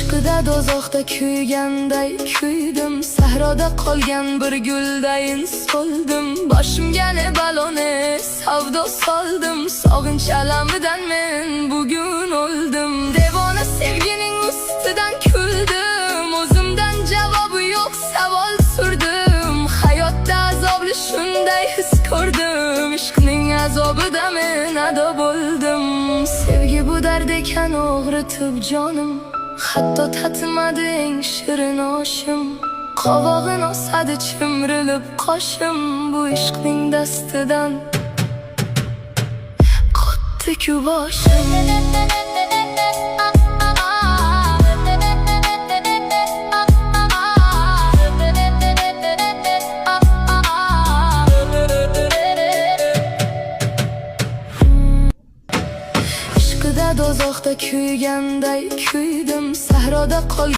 Ishqida dozoqda kuyganday kuydim, sahroda qolgan bir guldayin so'ldim. Boshimga ne baloni savdo soldim, sog'inch alamidan men bugun o'ldim. Devona sevgining ustidan kuldim, o'zimdan javobi yo'q savol surdim. Hayotda azobli shunday his ko'rdim, ishqning azobida men ado bo'ldim. Sevgi bu dard ekan og'ritib jonim, hatto tatmading shirin oshim. Qovog'in osadi chimrilib qoshim, bu ishqning dastidan qotdi-ku boshim. Ishqida dozoqda kuyganday kuydim, sahroda qolgan